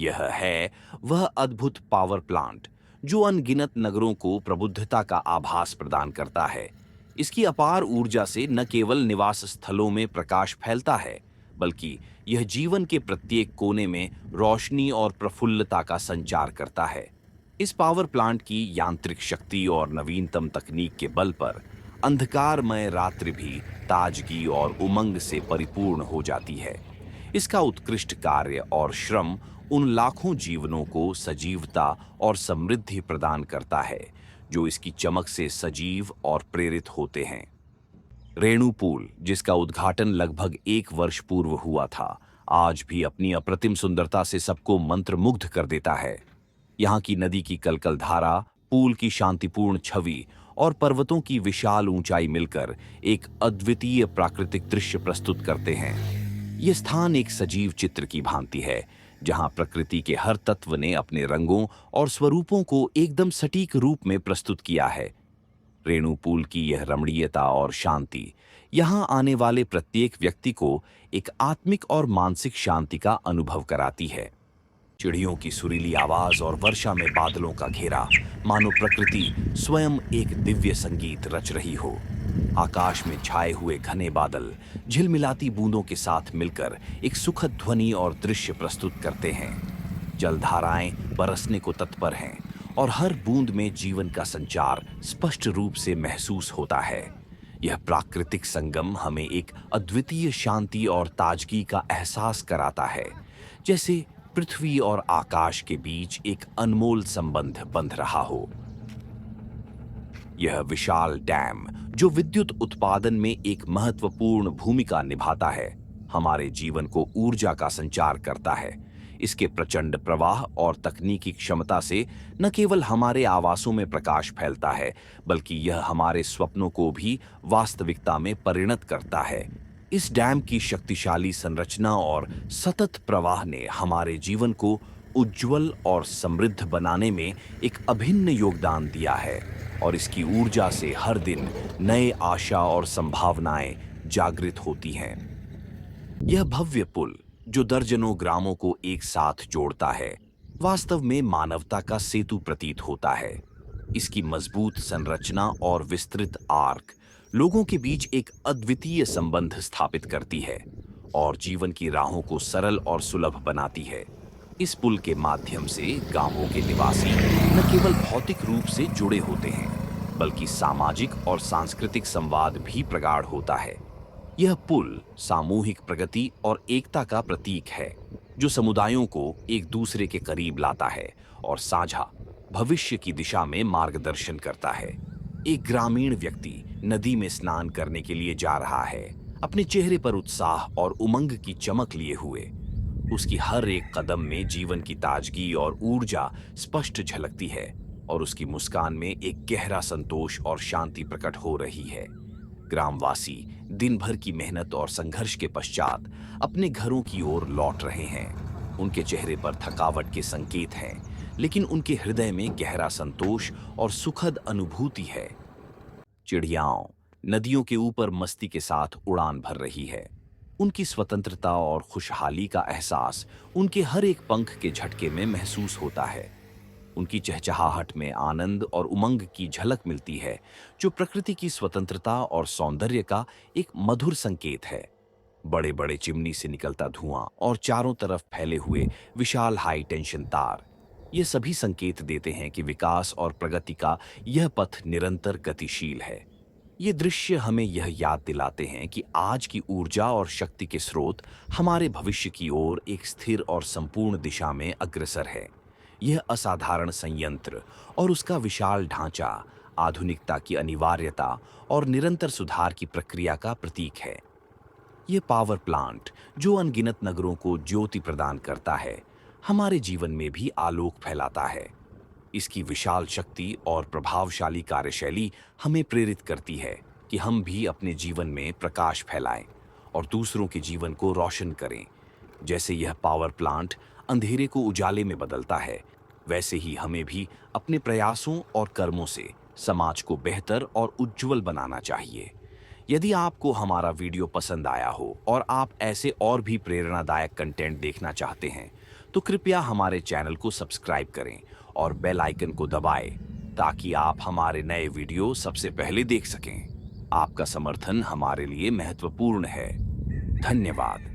यह है वह अद्भुत पावर प्लांट जो अनगिनत नगरों को प्रबुद्धता का आभास प्रदान करता है। इसकी अपार ऊर्जा से न केवल निवास स्थलों में प्रकाश फैलता है, बल्कि यह जीवन के प्रत्येक कोने में रोशनी और प्रफुल्लता का संचार करता है। इस पावर प्लांट की यांत्रिक शक्ति और नवीनतम तकनीक के बल पर अंधकारमय रात्रि भी ताजगी और उमंग से परिपूर्ण हो जाती है। इसका उत्कृष्ट कार्य और श्रम उन लाखों जीवनों को सजीवता और समृद्धि प्रदान करता है जो इसकी चमक से सजीव और प्रेरित होते हैं। रेणु पुल, जिसका उद्घाटन लगभग 1 वर्ष पूर्व हुआ था, आज भी अपनी अप्रतिम सुंदरता से सबको मंत्रमुग्ध कर देता है। यहाँ की नदी की कलकल धारा, पुल की शांतिपूर्ण छवि और पर्वतों की विशाल ऊंचाई मिलकर एक अद्वितीय प्राकृतिक दृश्य प्रस्तुत करते हैं। ये स्थान एक सजीव चित्र की भांति है, जहाँ प्रकृति के हर तत्व ने अपने रंगों और स्वरूपों को एकदम सटीक रूप में प्रस्तुत किया है। रेणु पुल की यह रमणीयता और शांति यहाँ आने वाले प्रत्येक व्यक्ति को एक आत्मिक और मानसिक शांति का अनुभव कराती है। चिड़ियों की सुरीली आवाज और वर्षा में बादलों का घेरा, मानो प्रकृति स्वयं एक दिव्य संगीत रच रही हो। आकाश में छाए हुए घने बादल झिलमिलाती बूंदों के साथ मिलकर एक सुखद ध्वनि और दृश्य प्रस्तुत करते हैं। जलधाराएं बरसने को तत्पर हैं और हर बूंद में जीवन का संचार स्पष्ट रूप से महसूस होता है। यह प्राकृतिक संगम हमें एक अद्वितीय शांति और ताजगी का एहसास कराता है, जैसे पृथ्वी और आकाश के बीच एक अनमोल संबंध बंध रहा हो। यह विशाल डैम, जो विद्युत उत्पादन में एक महत्वपूर्ण भूमिका निभाता है, हमारे जीवन को ऊर्जा का संचार करता है। इसके प्रचंड प्रवाह और तकनीकी क्षमता से न केवल हमारे आवासों में प्रकाश फैलता है, बल्कि यह हमारे स्वप्नों को भी वास्तविकता में परिणत करता है। इस डैम की शक्तिशाली संरचना और सतत प्रवाह ने हमारे जीवन को उज्जवल और समृद्ध बनाने में एक अभिन्न योगदान दिया है और इसकी ऊर्जा से हर दिन नए आशा और संभावनाएं जागृत होती हैं। यह भव्य पुल, जो दर्जनों ग्रामों को एक साथ जोड़ता है, वास्तव में मानवता का सेतु प्रतीत होता है। इसकी मजबूत संरचना और विस्तृत आर्क लोगों के बीच एक अद्वितीय संबंध स्थापित करती है और जीवन की राहों को सरल और सुलभ बनाती है। इस पुल के माध्यम से गांवों के निवासी न केवल भौतिक रूप से जुड़े होते हैं, बल्कि सामाजिक और सांस्कृतिक संवाद भी प्रगाढ़ होता है। यह पुल सामूहिक प्रगति और एकता का प्रतीक है, जो समुदायों को एक दूसरे के करीब लाता है और साझा भविष्य की दिशा में मार्गदर्शन करता है। एक ग्रामीण व्यक्ति नदी में स्नान करने के लिए जा रहा है, अपने चेहरे पर उत्साह और उमंग की चमक लिए हुए। उसकी हर एक कदम में जीवन की ताजगी और ऊर्जा स्पष्ट झलकती है और उसकी मुस्कान में एक गहरा संतोष और शांति प्रकट हो रही है। ग्रामवासी दिन भर की मेहनत और संघर्ष के पश्चात अपने घरों की ओर लौट रहे हैं। उनके चेहरे पर थकावट के संकेत हैं, लेकिन उनके हृदय में गहरा संतोष और सुखद अनुभूति है। चिड़ियाओं नदियों के ऊपर मस्ती के साथ उड़ान भर रही है। उनकी स्वतंत्रता और खुशहाली का एहसास उनके हर एक पंख के झटके में महसूस होता है। उनकी चहचहाहट में आनंद और उमंग की झलक मिलती है, जो प्रकृति की स्वतंत्रता और सौंदर्य का एक मधुर संकेत है। बड़े बड़े चिमनी से निकलता धुआं और चारों तरफ फैले हुए विशाल हाई टेंशन तार, ये सभी संकेत देते हैं कि विकास और प्रगति का यह पथ निरंतर गतिशील है। ये दृश्य हमें यह याद दिलाते हैं कि आज की ऊर्जा और शक्ति के स्रोत हमारे भविष्य की ओर एक स्थिर और संपूर्ण दिशा में अग्रसर है। यह असाधारण संयंत्र और उसका विशाल ढांचा आधुनिकता की अनिवार्यता और निरंतर सुधार की प्रक्रिया का प्रतीक है। यह पावर प्लांट, जो अनगिनत नगरों को ज्योति प्रदान करता है, हमारे जीवन में भी आलोक फैलाता है। इसकी विशाल शक्ति और प्रभावशाली कार्यशैली हमें प्रेरित करती है कि हम भी अपने जीवन में प्रकाश फैलाएं और दूसरों के जीवन को रोशन करें। जैसे यह पावर प्लांट अंधेरे को उजाले में बदलता है, वैसे ही हमें भी अपने प्रयासों और कर्मों से समाज को बेहतर और उज्जवल बनाना चाहिए। यदि आपको हमारा वीडियो पसंद आया हो और आप ऐसे और भी प्रेरणादायक कंटेंट देखना चाहते हैं, तो कृपया हमारे चैनल को सब्सक्राइब करें और बेल आइकन को दबाएं ताकि आप हमारे नए वीडियो सबसे पहले देख सकें। आपका समर्थन हमारे लिए महत्वपूर्ण है। धन्यवाद।